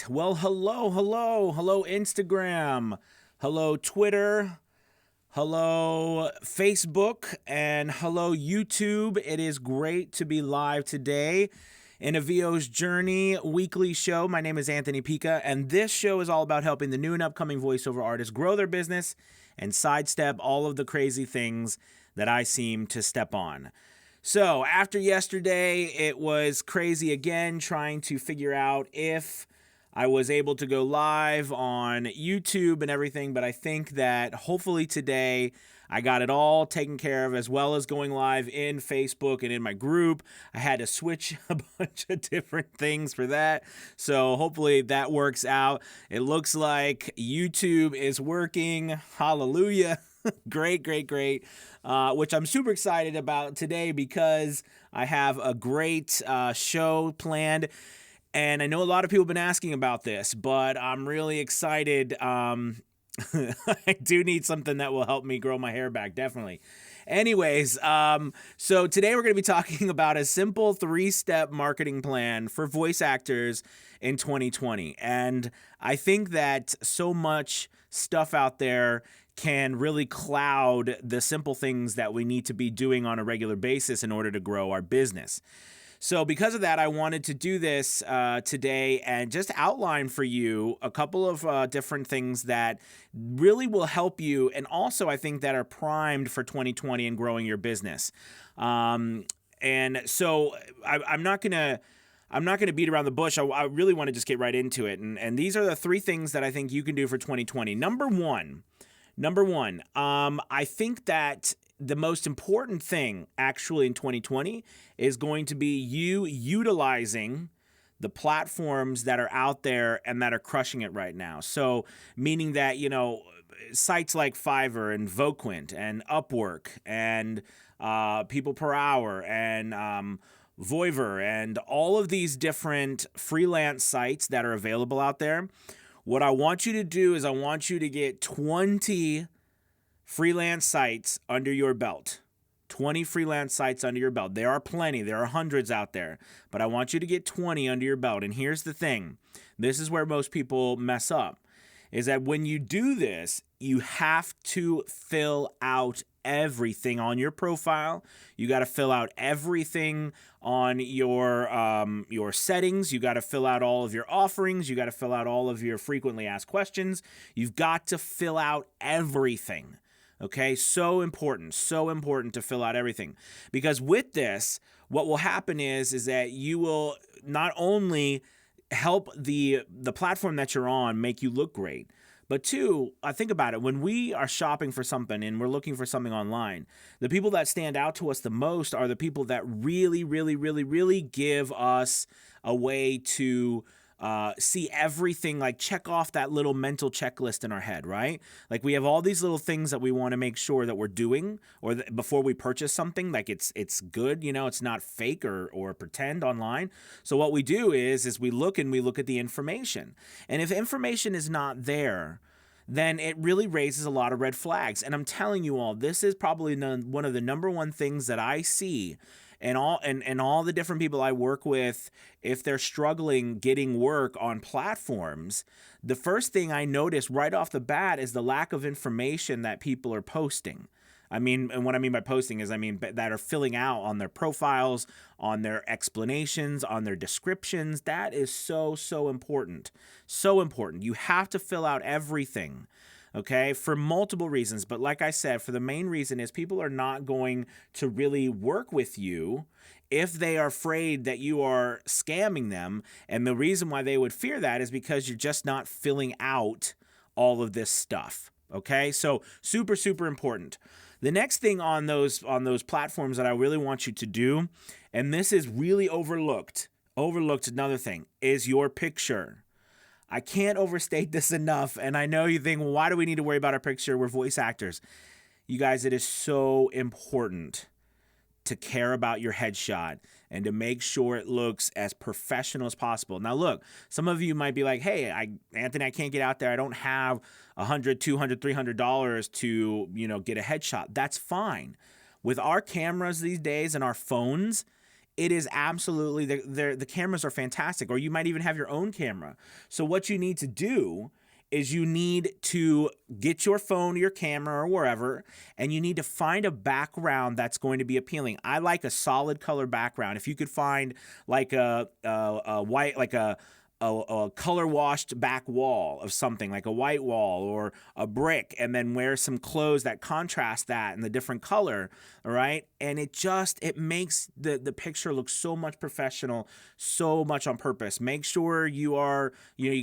Well, hello, Instagram. Hello, Twitter. Hello, Facebook. And hello, YouTube. It is great to be live today in a VO's Journey weekly show. My name is Anthony Pica, and this show is all about helping the new and upcoming voiceover artists grow their business and sidestep all of the crazy things that I seem to step on. So after yesterday, it was crazy again trying to figure out if I was able to go live on YouTube and everything, but I think that hopefully today I got it all taken care of, as well as going live in Facebook and in my group. I had to switch a bunch of different things for that, so hopefully that works out. It looks like YouTube is working. Hallelujah. Great. Which I'm super excited about today because I have a great show planned. And I know a lot of people have been asking about this, but I'm really excited. I do need something that will help me grow my hair back, definitely. Anyways, so today we're going to be talking about a simple 3-step marketing plan for voice actors in 2020. And I think that so much stuff out there can really cloud the simple things that we need to be doing on a regular basis in order to grow our business. So because of that, I wanted to do this today and just outline for you a couple of different things that really will help you, and also I think that are primed for 2020 and growing your business. And so I'm not gonna beat around the bush. I really want to just get right into it. And these are the 3 things that I think you can do for 2020. Number one, I think that the most important thing actually in 2020 is going to be you utilizing the platforms that are out there and that are crushing it right now. So meaning that, sites like Fiverr and Voquent and Upwork and People Per Hour and Voiver and all of these different freelance sites that are available out there. What I want you to do is I want you to get 20 freelance sites under your belt. 20 freelance sites under your belt. There are plenty. There are hundreds out there. But I want you to get 20 under your belt. And here's the thing. This is where most people mess up. Is that when you do this, you have to fill out everything on your profile. You got to fill out everything on your settings. You got to fill out all of your offerings. You got to fill out all of your frequently asked questions. You've got to fill out everything. Okay, so important to fill out everything, because with this, what will happen is that you will not only help the platform that you're on make you look great, but 2, I think about it, when we are shopping for something and we're looking for something online, the people that stand out to us the most are the people that really give us a way to see everything, like check off that little mental checklist in our head, right? Like we have all these little things that we want to make sure that we're doing, or before we purchase something, like it's good, it's not fake or pretend online. So what we do is we look at the information. And if information is not there, then it really raises a lot of red flags. And I'm telling you all, this is probably one of the number one things that I see and all the different people I work with, if they're struggling getting work on platforms, the first thing I notice right off the bat is the lack of information that people are posting. I mean, and what I mean by posting is, that are filling out on their profiles, on their explanations, on their descriptions. That is so important. So important. You have to fill out everything. Okay, for multiple reasons. But like I said, for the main reason is people are not going to really work with you if they are afraid that you are scamming them. And the reason why they would fear that is because you're just not filling out all of this stuff. Okay, so super important. The next thing on those platforms that I really want you to do, and this is really overlooked, another thing, is your picture. I can't overstate this enough, and I know you think, well, why do we need to worry about our picture? We're voice actors. You guys, it is so important to care about your headshot and to make sure it looks as professional as possible. Now, look, some of you might be like, hey, Anthony, I can't get out there. I don't have $100, $200, $300 to, get a headshot. That's fine. With our cameras these days and our phones, it is absolutely, the cameras are fantastic, or you might even have your own camera. So what you need to do is you need to get your phone, your camera, or wherever, and you need to find a background that's going to be appealing. I like a solid color background. If you could find like a white, like a color washed back wall of something, like a white wall or a brick, and then wear some clothes that contrast that in the different color, all right? And it makes the picture look so much professional, so much on purpose. Make sure you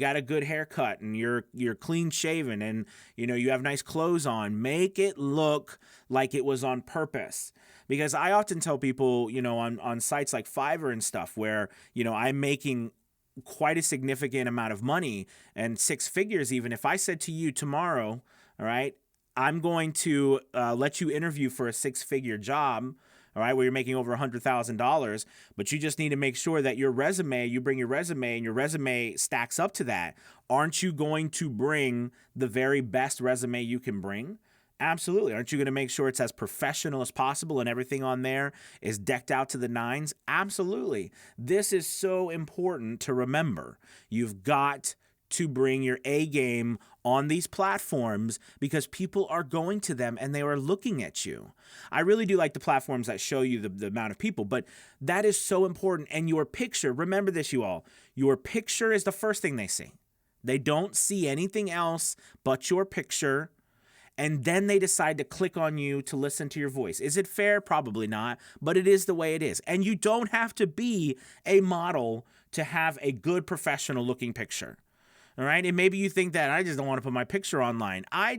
got a good haircut and you're clean shaven, and you have nice clothes on. Make it look like it was on purpose. Because I often tell people, on sites like Fiverr and stuff, where I'm making quite a significant amount of money, and six figures even. If I said to you tomorrow, all right, I'm going to let you interview for a six-figure job, all right, where you're making over $100,000, but you just need to make sure that you bring your resume, and your resume stacks up to that. Aren't you going to bring the very best resume you can bring? Absolutely. Aren't you going to make sure it's as professional as possible and everything on there is decked out to the nines? Absolutely. This is so important to remember. You've got to bring your A game on these platforms because people are going to them and they are looking at you. I really do like the platforms that show you the amount of people, but that is so important. And your picture, remember this, you all, your picture is the first thing they see. They don't see anything else but your picture. And then they decide to click on you to listen to your voice. Is it fair? Probably not, but it is the way it is. And you don't have to be a model to have a good professional looking picture. All right. And maybe you think that I just don't want to put my picture online. I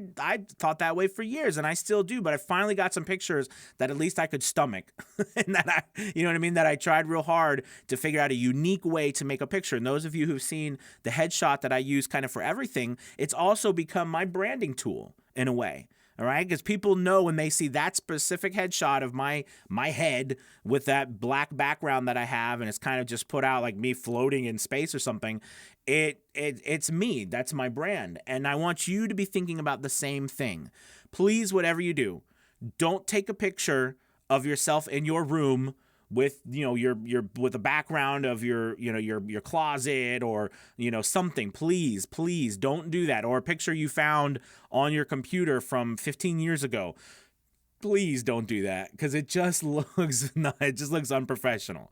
thought that way for years, and I still do, but I finally got some pictures that at least I could stomach and that that I tried real hard to figure out a unique way to make a picture. And those of you who've seen the headshot that I use kind of for everything, it's also become my branding tool in a way. All right, because people know when they see that specific headshot of my head with that black background that I have, and it's kind of just put out like me floating in space or something. It's me. That's my brand, and I want you to be thinking about the same thing. Please, whatever you do, don't take a picture of yourself in your room with your with a background of your closet or something. Please don't do that. Or a picture you found on your computer from 15 years ago. Please don't do that, because it just looks unprofessional.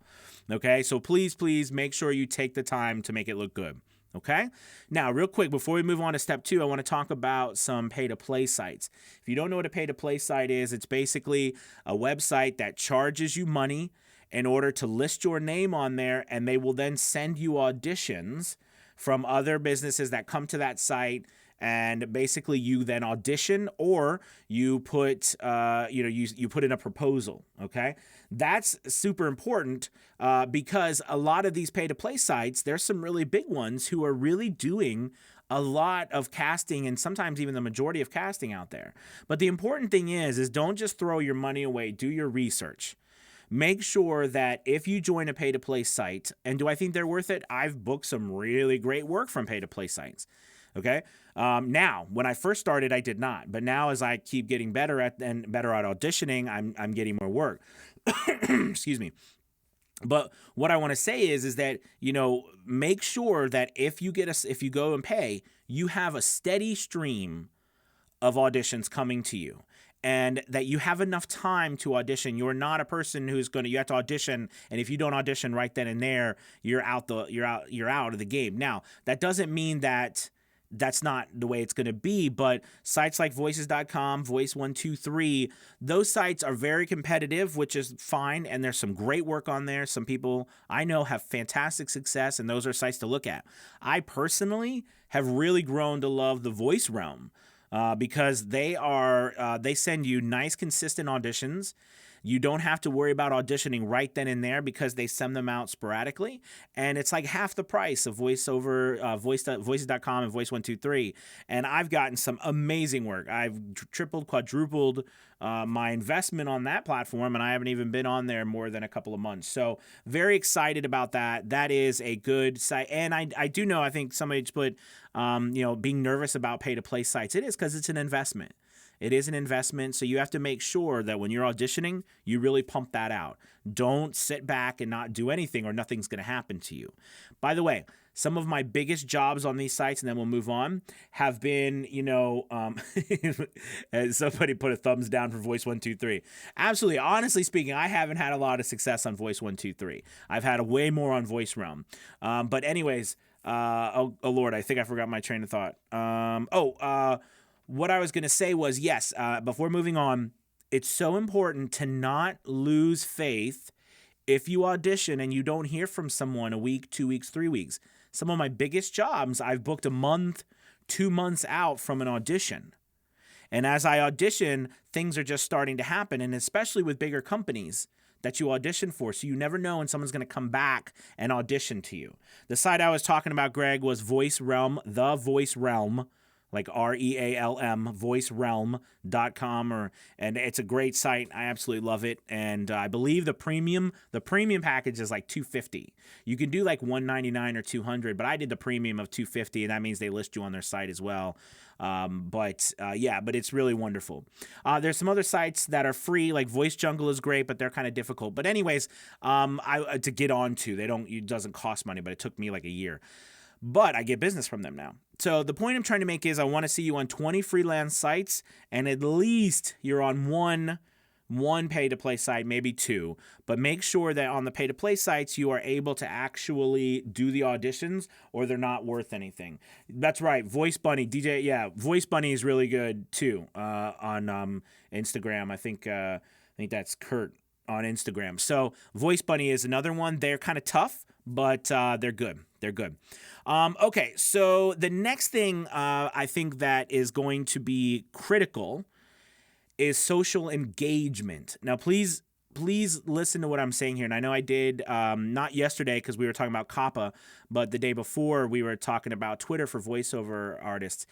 Okay, so please make sure you take the time to make it look good. Okay, now real quick before we move on to step 2, I want to talk about some pay-to-play sites. If you don't know what a pay-to-play site is, it's basically a website that charges you money in order to list your name on there, and they will then send you auditions from other businesses that come to that site, and basically you then audition, or you put you put in a proposal. Okay, that's super important because a lot of these pay-to-play sites, there's some really big ones who are really doing a lot of casting, and sometimes even the majority of casting out there. But the important thing is don't just throw your money away. Do your research. Make sure that if you join a pay-to-play site, and do I think they're worth it? I've booked some really great work from pay-to-play sites. Okay. Now, when I first started, I did not, but now as I keep getting better at auditioning, I'm getting more work. Excuse me. But what I want to say is that make sure that if you go and pay, you have a steady stream of auditions coming to you, and that you have enough time to audition. You're not a person you have to audition, and if you don't audition right then and there, you're out of the game. Now, that doesn't mean that that's not the way it's going to be, but sites like voices.com, Voice123, those sites are very competitive, which is fine, and there's some great work on there. Some people I know have fantastic success, and those are sites to look at. I personally have really grown to love the Voice Realm because they send you nice, consistent auditions. You don't have to worry about auditioning right then and there because they send them out sporadically. And it's like half the price of voices.com and Voice123. And I've gotten some amazing work. I've tripled, quadrupled my investment on that platform, and I haven't even been on there more than a couple of months. So very excited about that. That is a good site. And I do know, I think somebody just put, being nervous about pay-to-play sites. It is because it's an investment. It is an investment. So you have to make sure that when you're auditioning, you really pump that out. Don't sit back and not do anything, or nothing's going to happen to you. By the way, some of my biggest jobs on these sites, and then we'll move on, have been, somebody put a thumbs down for Voice 123. Absolutely. Honestly speaking, I haven't had a lot of success on Voice 123. I've had way more on Voice Realm. But anyways, oh Lord, I think I forgot my train of thought. What I was going to say was, yes, before moving on, it's so important to not lose faith if you audition and you don't hear from someone a week, 2 weeks, 3 weeks. Some of my biggest jobs, I've booked a month, 2 months out from an audition. And as I audition, things are just starting to happen, and especially with bigger companies that you audition for. So you never know when someone's going to come back and audition to you. The site I was talking about, Greg, was Voice Realm, The Voice Realm, like REALM, voicerealm.com, and it's a great site. I absolutely love it. And I believe the premium package is like $250. You can do like $199 or $200, but I did the premium of $250, and that means they list you on their site as well. But it's really wonderful. There's some other sites that are free, like Voice Jungle is great, but they're kind of difficult. But anyways, to get onto, it doesn't cost money, but it took me like a year. But I get business from them now. So the point I'm trying to make is I want to see you on 20 freelance sites, and at least you're on one pay-to-play site, maybe 2. But make sure that on the pay-to-play sites, you are able to actually do the auditions, or they're not worth anything. That's right. Voice Bunny, DJ, yeah, Voice Bunny is really good too on Instagram. I think that's Kurt on Instagram. So Voice Bunny is another one. They're kind of tough, but they're good. They're good. Okay, so the next thing I think that is going to be critical is social engagement. Now, please listen to what I'm saying here. And I know I did not yesterday because we were talking about COPPA, but the day before we were talking about Twitter for voiceover artists.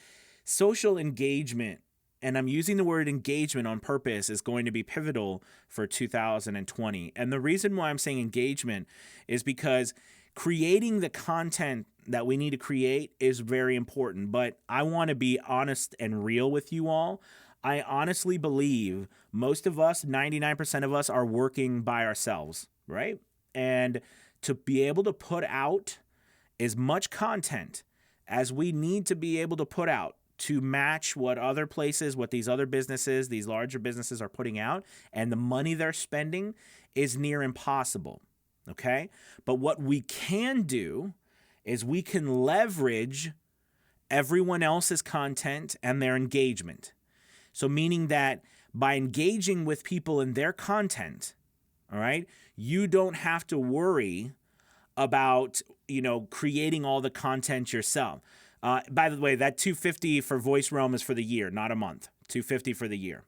Social engagement, and I'm using the word engagement on purpose, is going to be pivotal for 2020. And the reason why I'm saying engagement is because creating the content that we need to create is very important. But I want to be honest and real with you all. I honestly believe most of us, 99% of us, are working by ourselves, right? And to be able to put out as much content as we need to be able to put out to match what other places, what these other businesses, these larger businesses are putting out, and the money they're spending is near impossible, okay? But what we can do is we can leverage everyone else's content and their engagement. So meaning that by engaging with people in their content, all right, you don't have to worry about, creating all the content yourself. By the way, that $250 for Voice Realm is for the year, not a month. $250 for the year.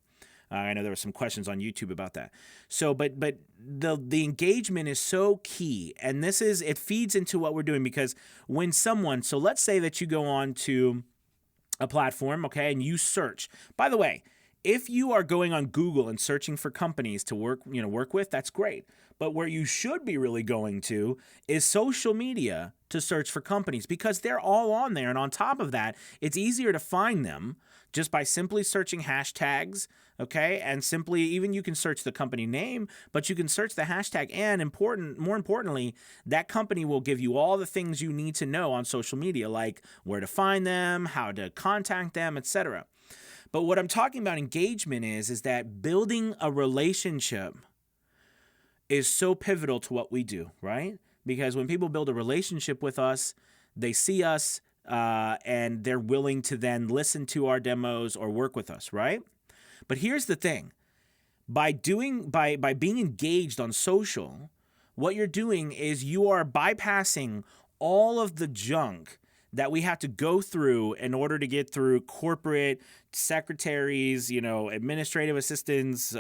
I know there were some questions on YouTube about that. So, but the engagement is so key, and it feeds into what we're doing, because when so let's say that you go on to a platform, okay, and you search. By the way, if you are going on Google and searching for companies to work with, that's great. But where you should be really going to is social media to search for companies, because they're all on there. And on top of that, it's easier to find them just by simply searching hashtags, okay? And simply, even you can search the company name, but you can search the hashtag. And more importantly, that company will give you all the things you need to know on social media, like where to find them, how to contact them, etc. But what I'm talking about engagement is that building a relationship is so pivotal to what we do, right? Because when people build a relationship with us, they see us, and they're willing to then listen to our demos or work with us, right? But here's the thing. By being engaged on social, what you're doing is you are bypassing all of the junk that we have to go through in order to get through corporate secretaries, administrative assistants,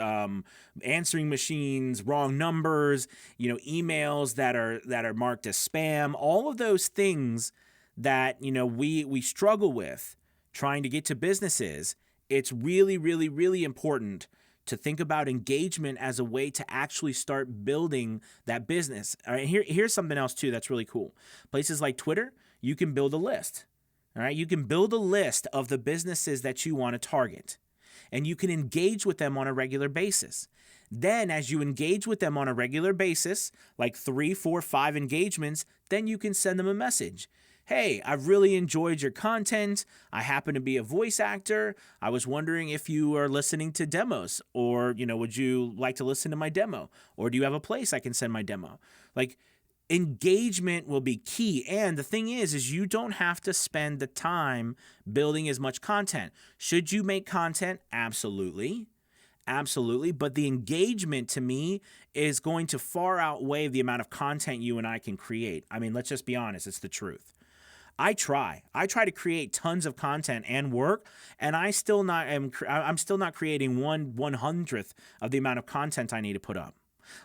answering machines, wrong numbers, emails that are marked as spam, all of those things that, we struggle with trying to get to businesses. It's really, really, really important to think about engagement as a way to actually start building that business. All right, here's something else too that's really cool. Places like Twitter, you can build a list. All right, you can build a list of the businesses that you want to target. and you can engage with them on a regular basis. Then as you engage with them on a regular basis, like 3, 4, 5 engagements, then you can send them a message. Hey, I've really enjoyed your content. I happen to be a voice actor. I was wondering if you are listening to demos, or, would you like to listen to my demo? Or do you have a place I can send my demo? Like, engagement will be key. And the thing is you don't have to spend the time building as much content. Should you make content? Absolutely. Absolutely. But the engagement to me is going to far outweigh the amount of content you and I can create. I mean, let's just be honest. It's the truth. I try to create tons of content and work, and I'm still not creating 1/100th of the amount of content I need to put up.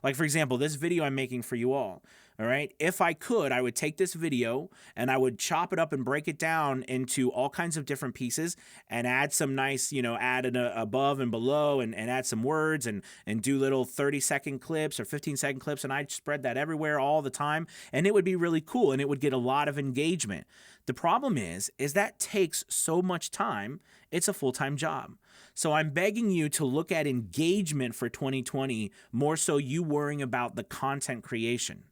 Like, for example, this video I'm making for you all right? If I could, I would take this video and I would chop it up and break it down into all kinds of different pieces and add some nice, add an above and below and add some words and do little 30-second clips or 15-second clips, and I'd spread that everywhere all the time, and it would be really cool and it would get a lot of engagement. The problem is that takes so much time. It's a full-time job. So I'm begging you to look at engagement for 2020 more so you worrying about the content creation.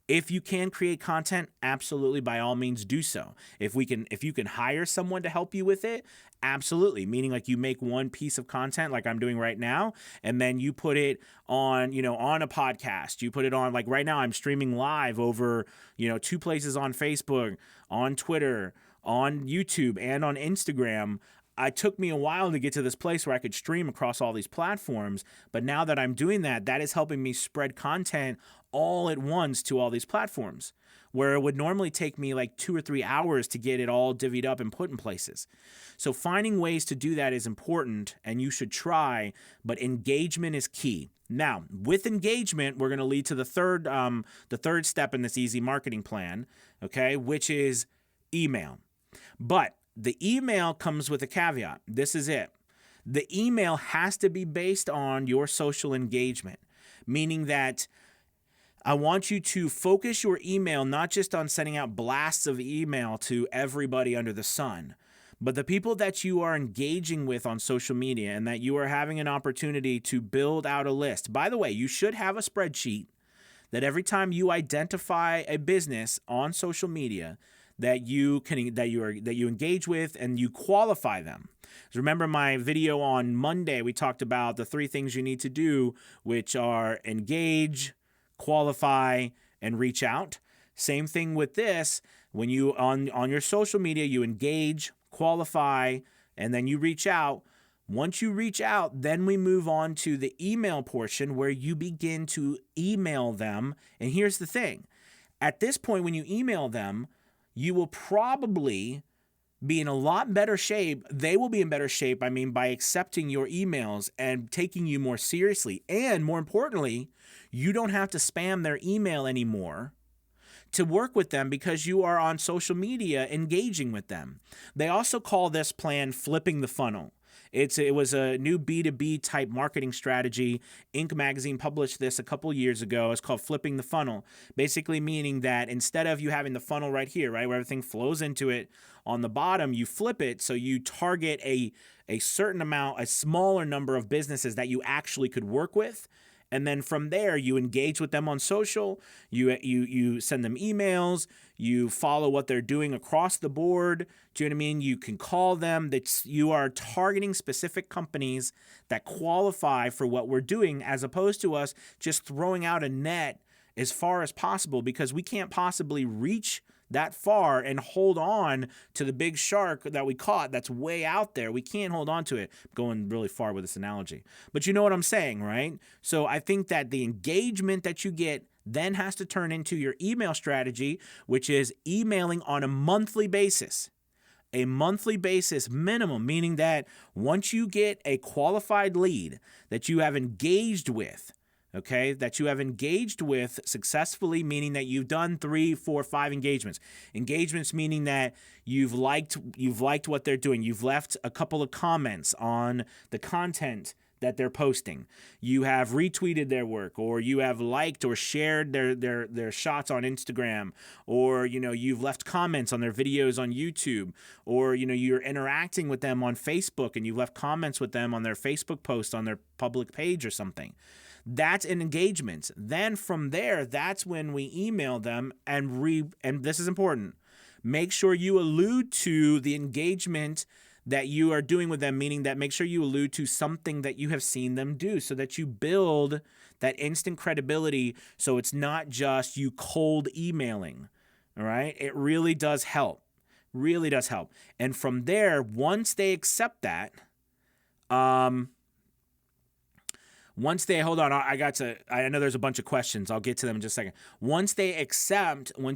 If you can create content, absolutely, by all means do so. If you can hire someone to help you with it, absolutely. Meaning like you make one piece of content like I'm doing right now, and then you put it on, on a podcast. You put it on, like right now I'm streaming live over, 2 places on Facebook, on Twitter, on YouTube, and on Instagram. It took me a while to get to this place where I could stream across all these platforms, but now that I'm doing that, that is helping me spread content all at once to all these platforms, where it would normally take me like 2 or 3 hours to get it all divvied up and put in places. So finding ways to do that is important, and you should try, but engagement is key. Now, with engagement, we're going to lead to the third step in this easy marketing plan, okay, which is email. But the email comes with a caveat. This is it. The email has to be based on your social engagement, meaning that I want you to focus your email not just on sending out blasts of email to everybody under the sun, but the people that you are engaging with on social media, and that you are having an opportunity to build out a list. By the way, you should have a spreadsheet that every time you identify a business on social media that you engage with and you qualify them. So remember my video on Monday, we talked about the 3 things you need to do, which are engage, qualify, and reach out. Same thing with this. When you on your social media, you engage, qualify, and then you reach out. Once you reach out, then we move on to the email portion where you begin to email them. And here's the thing. At this point, when you email them, you will probably be in a lot better shape. They will be in better shape, by accepting your emails and taking you more seriously. And more importantly, you don't have to spam their email anymore to work with them because you are on social media engaging with them. They also call this plan flipping the funnel. It was a new B2B type marketing strategy. Inc. magazine published this a couple years ago. It's called flipping the funnel, basically meaning that instead of you having the funnel right here, right, where everything flows into it, on the bottom, you flip it so you target a certain amount, a smaller number of businesses that you actually could work with. And then from there, you engage with them on social, you send them emails, you follow what they're doing across the board. Do you know what I mean? You can call them. You are targeting specific companies that qualify for what we're doing, as opposed to us just throwing out a net as far as possible, because we can't possibly reach that far and hold on to the big shark that we caught that's way out there. We can't hold on to it. I'm going really far with this analogy, but you know what I'm saying, right? So I think that the engagement that you get then has to turn into your email strategy, which is emailing on a monthly basis. A monthly basis minimum, meaning that once you get a qualified lead that you have engaged with, okay, that you have engaged with successfully, meaning that you've done 3, 4, 5 engagements. Engagements meaning that you've liked what they're doing. You've left a couple of comments on the content that they're posting. You have retweeted their work, or you have liked or shared their shots on Instagram, or you've left comments on their videos on YouTube, or you're interacting with them on Facebook and you've left comments with them on their Facebook post on their public page or something. That's an engagement. Then from there, that's when we email them and this is important. Make sure you allude to the engagement that you are doing with them, meaning that make sure you allude to something that you have seen them do so that you build that instant credibility, so it's not just you cold emailing, all right? It really does help, really does help. And from there, once they accept that, hold on, I know there's a bunch of questions. I'll get to them in just a second. Once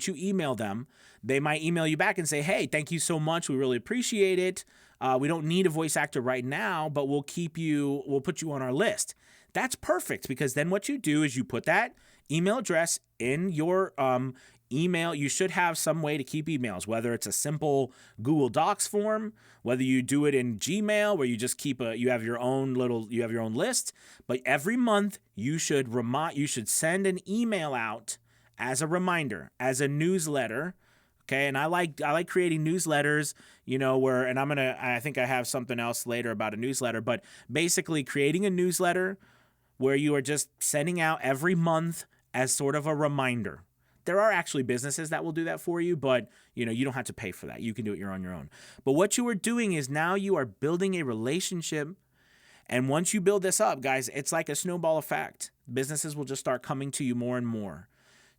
you email them, they might email you back and say, hey, thank you so much. We really appreciate it. We don't need a voice actor right now, but we'll put you on our list. That's perfect, because then what you do is you put that email address in your email. You should have some way to keep emails, whether it's a simple Google Docs form, whether you do it in Gmail where you just you have your own list, but every month you should send an email out as a reminder, as a newsletter. Okay, and I like creating newsletters, I think I have something else later about a newsletter, but basically creating a newsletter where you are just sending out every month as sort of a reminder. There are actually businesses that will do that for you, but you don't have to pay for that. You can do it on your own. But what you are doing is now you are building a relationship, and once you build this up, guys, it's like a snowball effect. Businesses will just start coming to you more and more.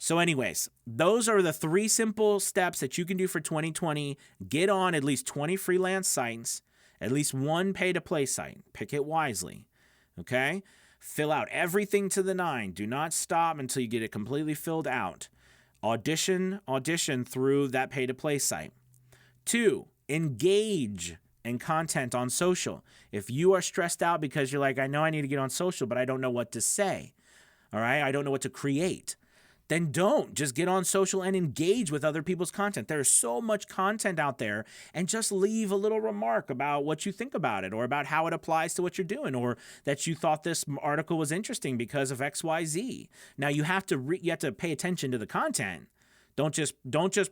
So anyways, those are the 3 simple steps that you can do for 2020. Get on at least 20 freelance sites, at least 1 pay-to-play site. Pick it wisely, okay? Fill out everything to the 9. Do not stop until you get it completely filled out. Audition through that pay-to-play site. 2, engage in content on social. If you are stressed out because you're like, I know I need to get on social, but I don't know what to say, all right? I don't know what to create. Then don't. Just get on social and engage with other people's content. There's so much content out there, and just leave a little remark about what you think about it, or about how it applies to what you're doing, or that you thought this article was interesting because of XYZ. Now you have to pay attention to the content. Don't just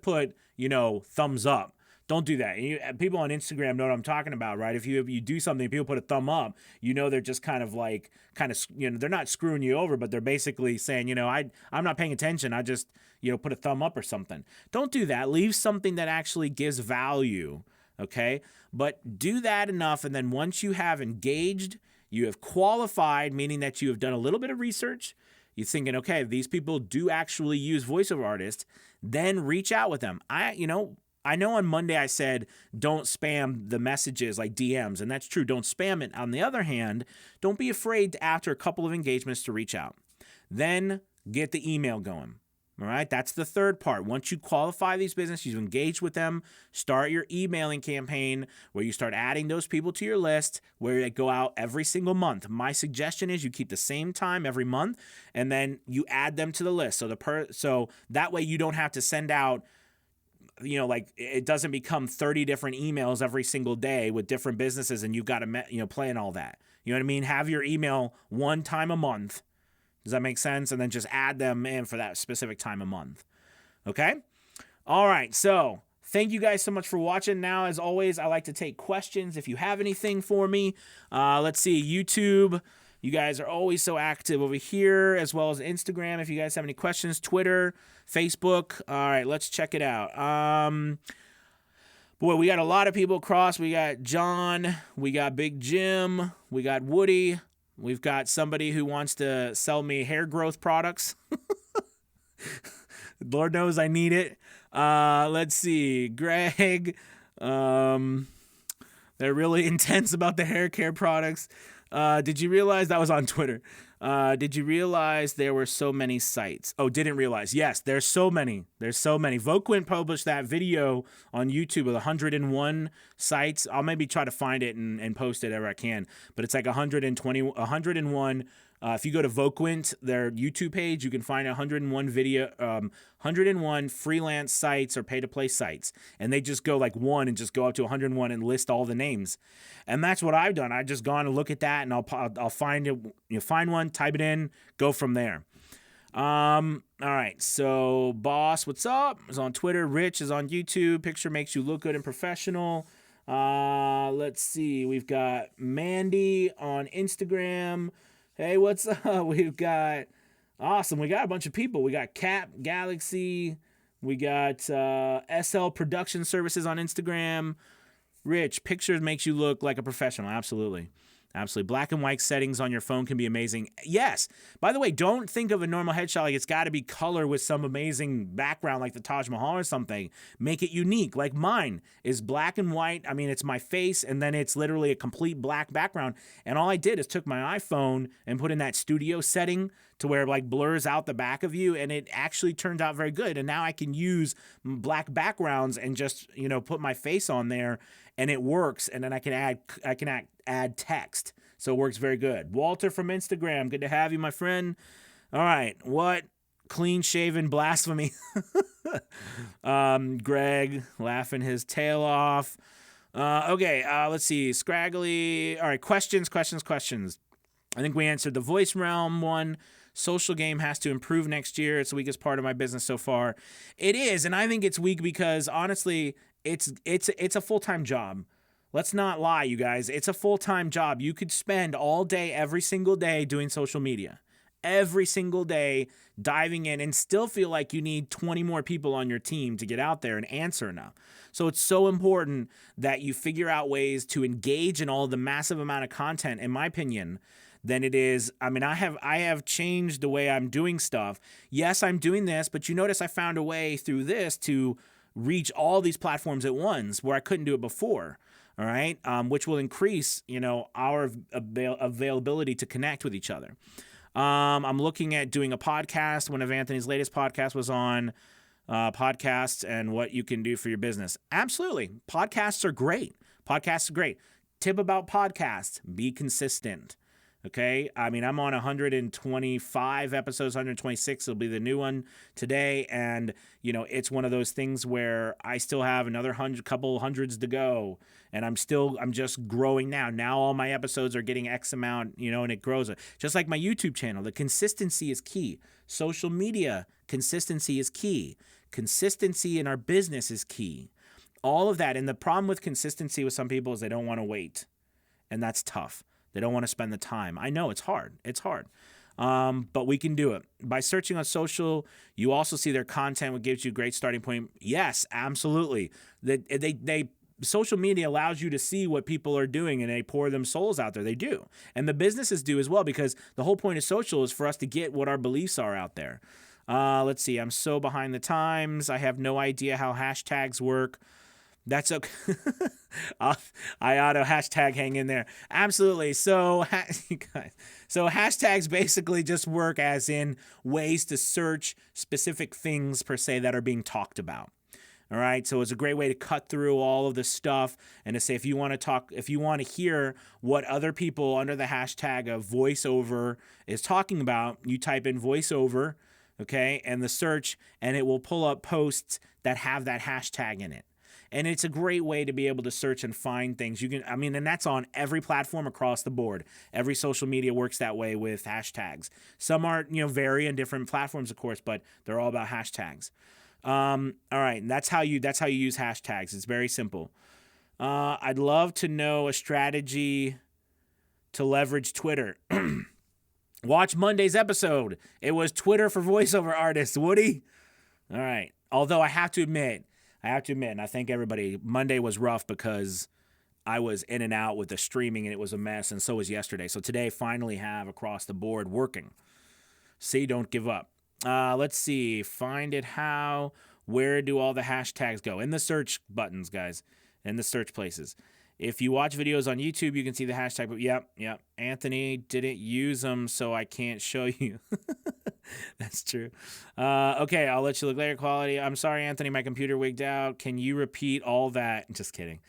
put, thumbs up. Don't do that. People on Instagram know what I'm talking about, right? If you do something, people put a thumb up, they're just kind of they're not screwing you over, but they're basically saying, I'm not paying attention. I just, put a thumb up or something. Don't do that. Leave something that actually gives value, okay? But do that enough, and then once you have engaged, you have qualified, meaning that you have done a little bit of research, you're thinking, okay, these people do actually use voiceover artists, then reach out with them. I know on Monday I said don't spam the messages like DMs, and that's true. Don't spam it. On the other hand, don't be afraid after a couple of engagements to reach out. Then get the email going. All right, that's the third part. Once you qualify these businesses, you engage with them, start your emailing campaign where you start adding those people to your list, where they go out every single month. My suggestion is you keep the same time every month, and then you add them to the list. So that way you don't have to send out, it doesn't become 30 different emails every single day with different businesses, and you've got to, plan all that. You know what I mean? Have your email 1 time a month. Does that make sense? And then just add them in for that specific time a month. Okay? All right. So thank you guys so much for watching. Now, as always, I like to take questions if you have anything for me. Let's see. YouTube. You guys are always so active over here, as well as Instagram. If you guys have any questions, Twitter, Facebook. All right, let's check it out. Boy, we got a lot of people across. We got John, we got Big Jim, we got Woody. We've got somebody who wants to sell me hair growth products. Lord knows I need it. Let's see. Greg. They're really intense about the hair care products. Did you realize that was on Twitter? Did you realize there were so many sites? Oh, didn't realize. Yes, there's so many. Voquint published that video on YouTube with 101 sites. I'll maybe try to find it and post it ever I can. But it's like 101 If you go to Voquent, their YouTube page, you can find 101 freelance sites or pay-to-play sites, and they just go like one and just go up to 101 and list all the names, and that's what I've done. I've just gone and look at that, and I'll find it. Find one, type it in, go from there. All right. So, Boss, what's up? Is on Twitter. Rich is on YouTube. Picture makes you look good and professional. Let's see. We've got Mandy on Instagram. Hey, what's up? We've got awesome. We got a bunch of people. We got Cap Galaxy. We got SL Production Services on Instagram. Rich, pictures makes you look like a professional. Absolutely. Absolutely. Black and white settings on your phone can be amazing. Yes. By the way, don't think of a normal headshot like it's got to be color with some amazing background like the Taj Mahal or something. Make it unique. Like mine is black and white. I mean, it's my face, and then it's literally a complete black background. And all I did is took my iPhone and put in that studio setting to where it like blurs out the back of you, and it actually turned out very good. And now I can use black backgrounds and just, put my face on there, and it works. And then I can add text. So it works very good. Walter from Instagram, good to have you, my friend. All right, what clean shaven blasphemy? Greg laughing his tail off. Okay, let's see. Scraggly. All right, questions. I think we answered the voice realm one. Social game has to improve next year. It's the weakest part of my business so far. It is, and I think it's weak because honestly, it's a full-time job. Let's not lie, you guys. It's a full-time job. You could spend all day, every single day doing social media. Every single day diving in and still feel like you need 20 more people on your team to get out there and answer enough. So it's so important that you figure out ways to engage in all the massive amount of content, in my opinion, than it is. I mean, I have changed the way I'm doing stuff. Yes, I'm doing this, but you notice I found a way through this to reach all these platforms at once where I couldn't do it before. All right, which will increase, our availability to connect with each other. I'm looking at doing a podcast. One of Anthony's latest podcasts was on podcasts and what you can do for your business. Absolutely, podcasts are great. Tip about podcasts: be consistent. Okay, I mean, I'm on 125 episodes, 126 will be the new one today, and it's one of those things where I still have another couple hundreds to go, and I'm just growing now. Now all my episodes are getting X amount, and it grows. Just like my YouTube channel, the consistency is key. Social media, consistency is key. Consistency in our business is key. All of that, and the problem with consistency with some people is they don't want to wait, and that's tough. They don't want to spend the time. I know it's hard. But we can do it. By searching on social, you also see their content, which gives you a great starting point. Yes, absolutely. They social media allows you to see what people are doing, and they pour them souls out there. They do. And the businesses do as well, because the whole point of social is for us to get what our beliefs are out there. Let's see. I'm so behind the times. I have no idea how hashtags work. That's okay. I ought to hashtag hang in there. Absolutely. So hashtags basically just work as in ways to search specific things per se that are being talked about. All right. So it's a great way to cut through all of the stuff and to say, if you want to hear what other people under the hashtag of voiceover is talking about, you type in voiceover, okay, and the search, and it will pull up posts that have that hashtag in it. And it's a great way to be able to search and find things. And that's on every platform across the board. Every social media works that way with hashtags. Some are, vary on different platforms, of course, but they're all about hashtags. All right, and that's how you use hashtags. It's very simple. I'd love to know a strategy to leverage Twitter. Watch Monday's episode. It was Twitter for voiceover artists, Woody. All right. Although I have to admit, and I think everybody, Monday was rough because I was in and out with the streaming and it was a mess, and so was yesterday. So today, finally have across the board working. See, don't give up. Let's see. Find it how. Where do all the hashtags go? In the search buttons, guys. In the search places. If you watch videos on YouTube, you can see the hashtag. But yep. Anthony didn't use them, so I can't show you. That's true. Okay, I'll let you look later. Quality. I'm sorry, Anthony. My computer wigged out. Can you repeat all that? Just kidding.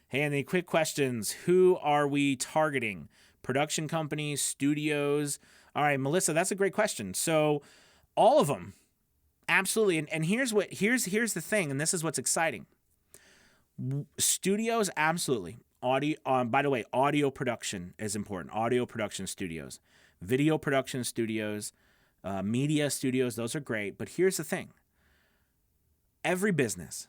Hey, Anthony, quick questions. Who are we targeting? Production companies, studios, All right, Melissa, that's a great question. So all of them, absolutely. And here's the thing, and this is what's exciting. Studios, absolutely. Audio. By the way, audio production is important. Audio production studios, video production studios, media studios. Those are great. But here's the thing. Every business.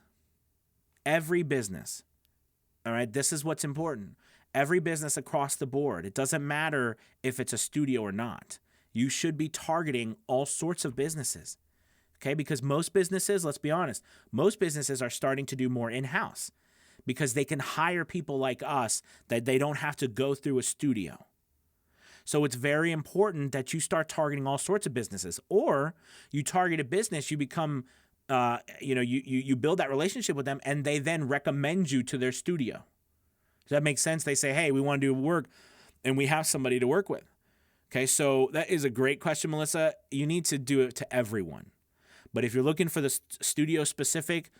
All right. This is what's important. Every business across the board. It doesn't matter if it's a studio or not. You should be targeting all sorts of businesses. Okay, because most businesses, let's be honest, most businesses are starting to do more in-house because they can hire people like us that they don't have to go through a studio. So it's very important that you start targeting all sorts of businesses, or you target a business, you become, you build that relationship with them, and they then recommend you to their studio. Does that make sense? They say, hey, we want to do work, and we have somebody to work with. Okay, so that is a great question, Melissa. You need to do it to everyone. But if you're looking for the studio-specific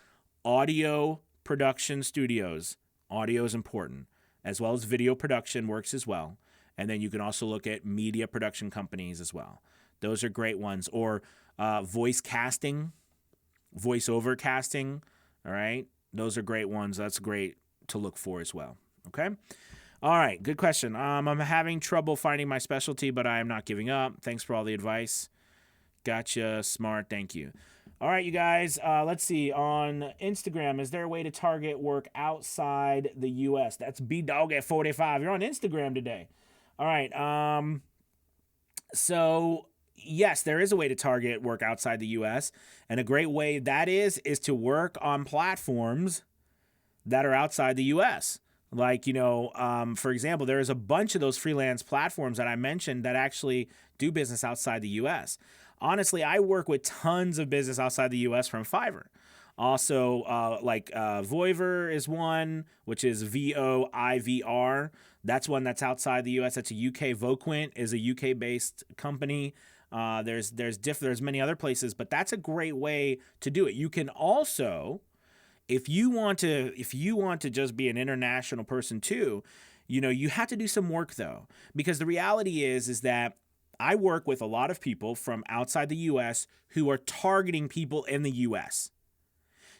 audio production studios, audio is important, as well as video production works as well. And then you can also look at media production companies as well. Those are great ones. Or voice casting, voice-over casting, all right? Those are great ones. That's great to look for as well, okay? All right, good question. I'm having trouble finding my specialty, but I am not giving up. Thanks for all the advice. Gotcha. Smart. Thank you. All right, you guys. Let's see. On Instagram, is there a way to target work outside the U.S.? That's B-Dog at 45. You're on Instagram today. All right. So, yes, there is a way to target work outside the U.S. And a great way that is to work on platforms that are outside the U.S. Like, for example, there is a bunch of those freelance platforms that I mentioned that actually do business outside the U.S. Honestly, I work with tons of business outside the U.S. from Fiverr. Also, Voivr is one, which is Voivr. That's one that's outside the U.S. That's a UK. Voquent is a UK-based company. There's many other places, but that's a great way to do it. You can also, if you want to just be an international person too, you have to do some work though, because the reality is that I work with a lot of people from outside the U.S. who are targeting people in the U.S.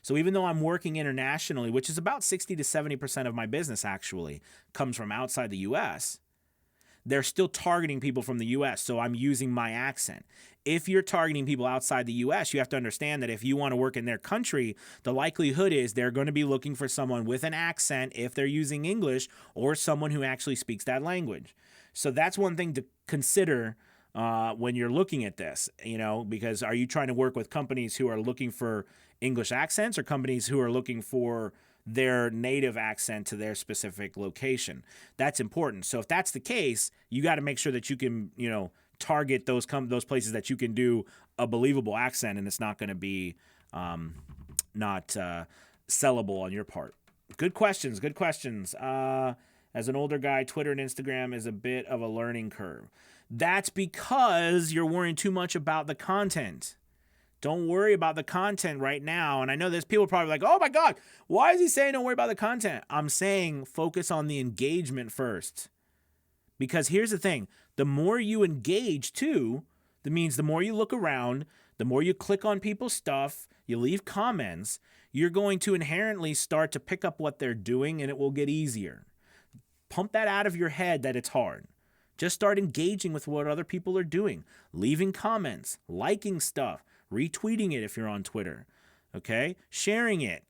So even though I'm working internationally, which is about 60 to 70% of my business actually comes from outside the U.S., they're still targeting people from the U.S., so I'm using my accent. If you're targeting people outside the U.S., you have to understand that if you want to work in their country, the likelihood is they're going to be looking for someone with an accent if they're using English or someone who actually speaks that language. So that's one thing to consider when you're looking at this, because are you trying to work with companies who are looking for English accents or companies who are looking for their native accent to their specific location? That's important. So if that's the case, you got to make sure that you can, target those places that you can do a believable accent and it's not going to be not sellable on your part. Good questions. As an older guy, Twitter and Instagram is a bit of a learning curve. That's because you're worrying too much about the content. Don't worry about the content right now. And I know there's people probably like, oh my God, why is he saying don't worry about the content? I'm saying focus on the engagement first. Because here's the thing, the more you engage too, that means the more you look around, the more you click on people's stuff, you leave comments, you're going to inherently start to pick up what they're doing and it will get easier. Pump that out of your head that it's hard. Just start engaging with what other people are doing, leaving comments, liking stuff, retweeting it if you're on Twitter, okay? Sharing it,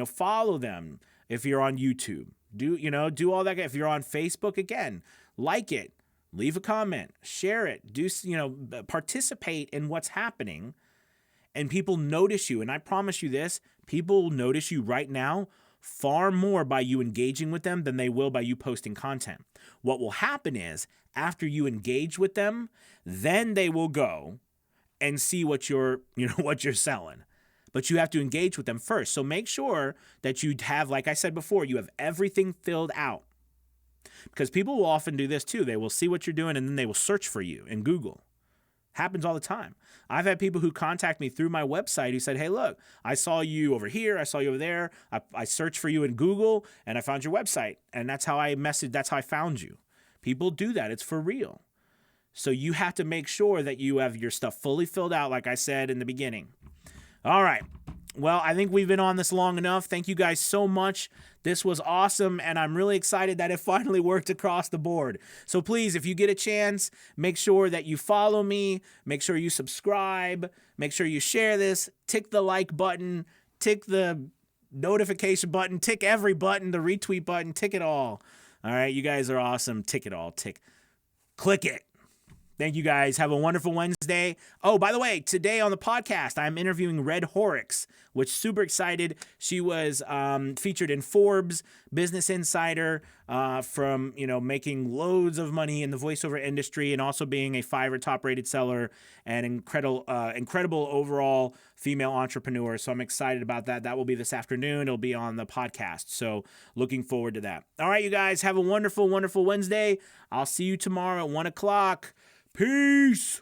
follow them if you're on YouTube. Do all that. If you're on Facebook, again, like it, leave a comment, share it, participate in what's happening, and people notice you. And I promise you this, people will notice you right now far more by you engaging with them than they will by you posting content. What will happen is after you engage with them, then they will go and see what you're selling. But you have to engage with them first. So make sure that you have, like I said before, you have everything filled out. Because people will often do this too. They will see what you're doing and then they will search for you in Google. Happens all the time. I've had people who contact me through my website who said, hey, look, I saw you over here. I saw you over there. I searched for you in Google and I found your website. And that's how I found you. People do that. It's for real. So you have to make sure that you have your stuff fully filled out, like I said in the beginning. All right. Well, I think we've been on this long enough. Thank you guys so much. This was awesome, and I'm really excited that it finally worked across the board. So please, if you get a chance, make sure that you follow me, make sure you subscribe, make sure you share this, tick the like button, tick the notification button, tick every button, the retweet button, tick it all. All right, you guys are awesome. Tick it all. Click it. Thank you guys. Have a wonderful Wednesday. Oh, by the way, today on the podcast, I'm interviewing Red Horrocks, which super excited. She was featured in Forbes, Business Insider, from making loads of money in the voiceover industry and also being a Fiverr top-rated seller and incredible overall female entrepreneur. So I'm excited about that. That will be this afternoon. It'll be on the podcast. So looking forward to that. All right, you guys, have a wonderful, wonderful Wednesday. I'll see you tomorrow at 1 o'clock. Peace.